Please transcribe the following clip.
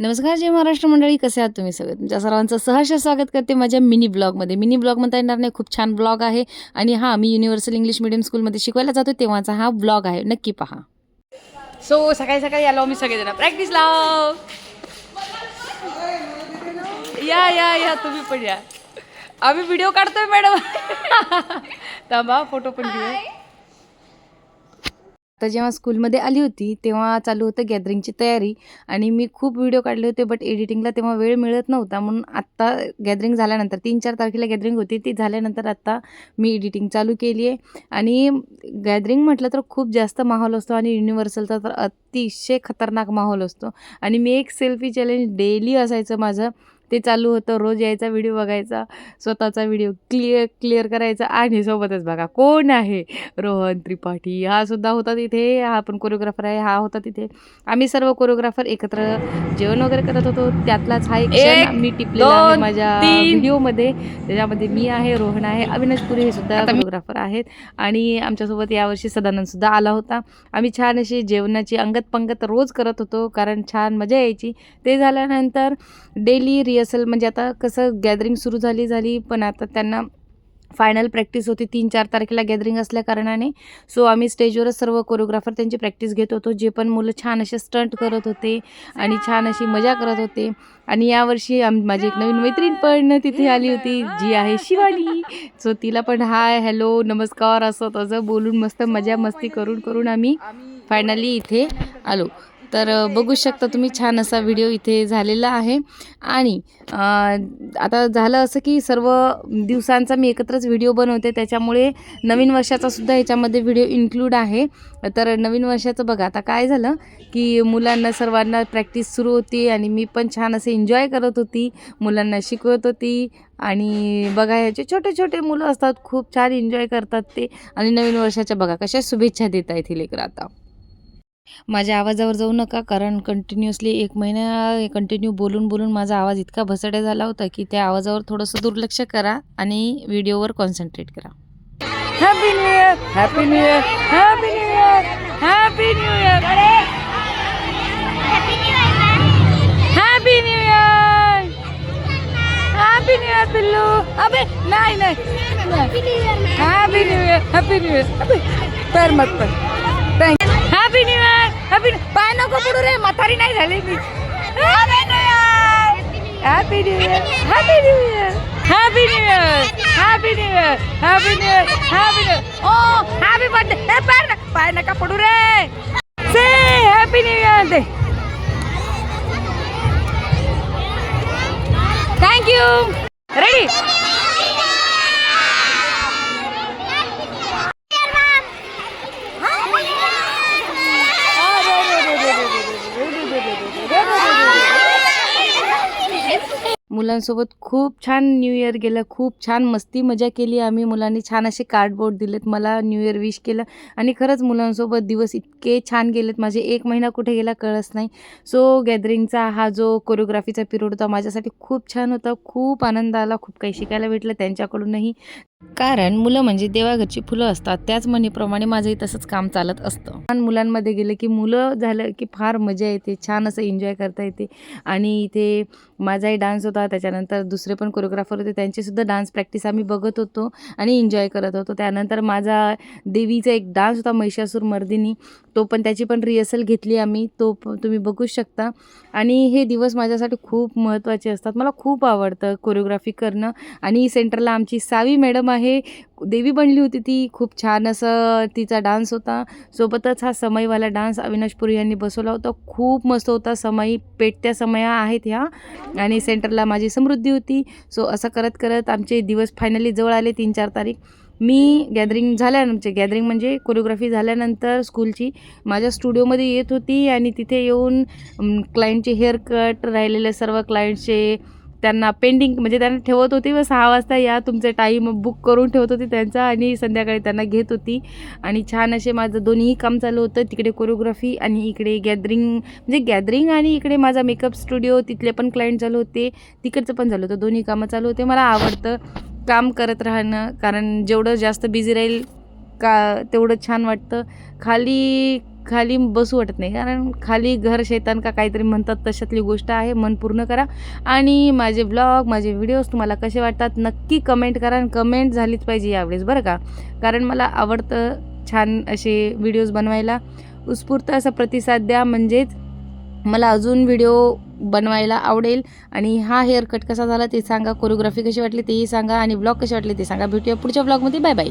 नमस्कार जय महाराष्ट्र मंडळी, कसे आहात तुम्ही सगळे? तुमच्या सर्वांचं सहर्ष स्वागत करते माझ्या मिनी ब्लॉगमध्ये. मिनी ब्लॉग म्हणता येणार नाही, खूप छान ब्लॉग आहे. आणि हां, मी युनिव्हर्सल इंग्लिश मीडियम स्कूलमध्ये शिकवायला जातो तेव्हाचा हा ब्लॉग आहे, नक्की पहा. सो सकाळी सकाळी आलो मी सगळेजण प्रॅक्टिसला. या या या तुम्ही पण या, आम्ही व्हिडिओ काढतोय मॅडम. थांबा फोटो पण घेऊ. आता जेव्हा स्कूलमध्ये आली होती तेव्हा चालू होतं गॅदरिंगची तयारी आणि मी खूप व्हिडिओ काढले होते, बट एडिटिंगला तेव्हा वेळ मिळत नव्हता. म्हणून आत्ता गॅदरिंग झाल्यानंतर 3-4 तारखेला गॅदरिंग होती, ती झाल्यानंतर आत्ता मी एडिटिंग चालू केली आहे. आणि गॅदरिंग म्हटलं तर खूप जास्त माहोल असतो आणि युनिव्हर्सलचा तर अतिशय खतरनाक माहोल असतो. आणि मी एक सेल्फी चॅलेंज डेली असायचं माझं, ते चालू होतं. रोज यायचा, व्हिडिओ बघायचा, स्वतःचा व्हिडिओ क्लिअर करायचा. आणि सोबतच बघा कोण आहे, रोहन त्रिपाठी हा सुद्धा होता तिथे. हा पण कोरिओग्राफर आहे, हा होता तिथे. आम्ही सर्व कोरिओग्राफर एकत्र जेवण वगैरे करत होतो. त्यातलाच हा एक क्षण मी टिपलेला आहे माझ्या व्हिडिओमध्ये. त्याच्यामध्ये मी आहे, रोहन आहे, अविनाश पुरी हे सुद्धा कोरिओग्राफर आहेत. आणि आमच्यासोबत यावर्षी सदानंद सुद्धा आला होता. आम्ही छान अशी जेवणाची अंगत पंगत रोज करत होतो, कारण छान मजा यायची. ते झाल्यानंतर डेली रिहर्सल, म्हणजे आता कसं गॅदरिंग सुरू झाली पण आता त्यांना फायनल प्रॅक्टिस होती 3-4 तारखेला गॅदरिंग असल्या कारणाने. सो आम्ही स्टेजवरच सर्व कोरिओग्राफर त्यांची प्रॅक्टिस घेत होतो. जे पण मुलं छान असे स्टंट करत होते आणि छान अशी मजा करत होते. आणि यावर्षी माझी एक नवीन मैत्रीण पण तिथे आली होती, जी आहे शिवानी. सो तिला पण हाय, हॅलो, नमस्कार असं तसं बोलून मस्त मजा मस्ती करून आम्ही फायनली इथे आलो. तर बघू शकता तुम्ही, छान असा व्हिडिओ इथे झालेला आहे. आणि आता झालं असं की सर्व दिवसांचा मी एकत्रच व्हिडिओ बनवते, त्याच्यामुळे नवीन वर्षाचा सुद्धा ह्याच्यामध्ये व्हिडिओ इन्क्लूड आहे. तर नवीन वर्षाचं बघा, आता काय झालं की मुलांना सर्वांना प्रॅक्टिस सुरू होती आणि मी पण छान असे एन्जॉय करत होती, मुलांना शिकवत होती. आणि बघा ह्याचे छोटे छोटे मुलं असतात, खूप छान एन्जॉय करतात ते. आणि नवीन वर्षाच्या बघा कशा शुभेच्छा देत आहेत ही लेकरं. आता माझ्या आवाजावर जाऊ नका, कारण कंटिन्युअसली 1 महिना कंटिन्यू बोलून माझा आवाज इतका भसड्या झाला होता की त्या आवाजावर थोडंसं दुर्लक्ष करा आणि व्हिडिओवर कॉन्सन्ट्रेट करा. Happy new year, happy new year, happy new year, happy new year, happy new year, happy new year पिल्लू. अबे नाही happy new year, happy new year. पर मत पर हॅपी न्यू इयर, हॅपी. पाय नको पडू रे, म्हातारी नाही झाली मी. Happy new year, happy new year, happy new year, happy new year, happy new year, happy new year, happy new year. ओ हॅपी बर्थडे. पाय नका पडू रे. से हॅपी न्यू इयर दे. थँक्यू. रेडी. मुलांसोबत खूप छान न्यू इयर गेलं, खूप छान मस्ती मजा केली आम्ही. मुलांनी छान असे कार्डबोर्ड दिलेत, मला न्यू इयर विश केलं. आणि खरंच मुलांसोबत दिवस इतके छान गेलेत माझे, 1 महिना कुठे गेला कळस नाही. सो गॅदरिंगचा हा जो कोरिओग्राफीचा पिरियड होता माझ्यासाठी खूप छान होता, खूप आनंद आला, खूप काही शिकायला भेटलं त्यांच्याकडूनही. कारण मुलं म्हणजे देवाघरची फुलं असतात, त्याच म्हणीप्रमाणे माझंही तसंच काम चालत असतं. लहान मुलांमध्ये गेलं की मुलं झालं की फार मजा येते, छान असं एन्जॉय करता येते. आणि इथे माझाही डान्स होता, त्याच्यानंतर दुसरे पण कोरिओग्राफर होते, त्यांचीसुद्धा डान्स प्रॅक्टिस आम्ही बघत होतो आणि एन्जॉय करत होतो. त्यानंतर माझा देवीचा एक डान्स होता, महिषासूर मर्दिनी, तो पण त्याची पण रिहर्सल घेतली आम्ही, तो तुम्ही बघू शकता. आणि हे दिवस माझ्यासाठी खूप महत्त्वाचे असतात, मला खूप आवडतं कोरिओग्राफी करणं. आणि सेंटरला आमची सावी मॅडम आहे, देवी बनली होती ती, खूप छान असं तिचा डान्स होता. सोबतच हा समईवाला डान्स अविनाश पुरी यांनी बसवला होता, खूप मस्त होता. समई पेटत्या समया आहेत ह्या. आणि सेंटरला माझी समृद्धी होती. सो असं करत करत आमचे दिवस फायनली जवळ आले. 3-4 तारीख मी गॅदरिंग म्हणजे कोरिओग्राफी झाल्यानंतर स्कूलची माझ्या स्टुडिओमध्ये येत होती. आणि तिथे येऊन क्लायंटचे हेअर कट राहिलेले सर्व क्लायंटचे त्यांना पेंडिंग म्हणजे त्यांना ठेवत होती व 6 वाजता या तुमचे टाईम बुक करून ठेवत होती त्यांचा, आणि संध्याकाळी त्यांना घेत होती. आणि छान असे माझं दोन्हीही काम चालू होतं, तिकडे कोरिओग्राफी आणि इकडे गॅदरिंग आणि इकडे माझा मेकअप स्टुडिओ, तिथले पण क्लायंट चालू होते, तिकडचं पण चालू होतं, दोन्ही कामं चालू होते. मला आवडतं काम करत राहणं, कारण जेवढं जास्त बिझी राहील का तेवढं छान वाटतं. खाली खाली बसू वाटत नाही, कारण खाली घर शैतान का काहीतरी म्हणतात तशातली गोष्ट आहे. मन पूर्ण करा आणि माझे ब्लॉग, माझे व्हिडिओज तुम्हाला कसे वाटतात नक्की कमेंट करा. आणि कमेंट झालीच पाहिजे यावेळेस बरं का, कारण मला आवडतं छान असे व्हिडिओज बनवायला. उत्स्फूर्त असा प्रतिसाद द्या, म्हणजेच मला अजून व्हिडिओ बनवायला आवडेल. आणि हा हेअर कट कसा झाला ते सांगा, कोरिओग्राफी कशी वाटली तेही सांगा आणि ब्लॉग कसे वाटले ते सांगा. भेटूया पुढच्या ब्लॉगमध्ये. Bye bye.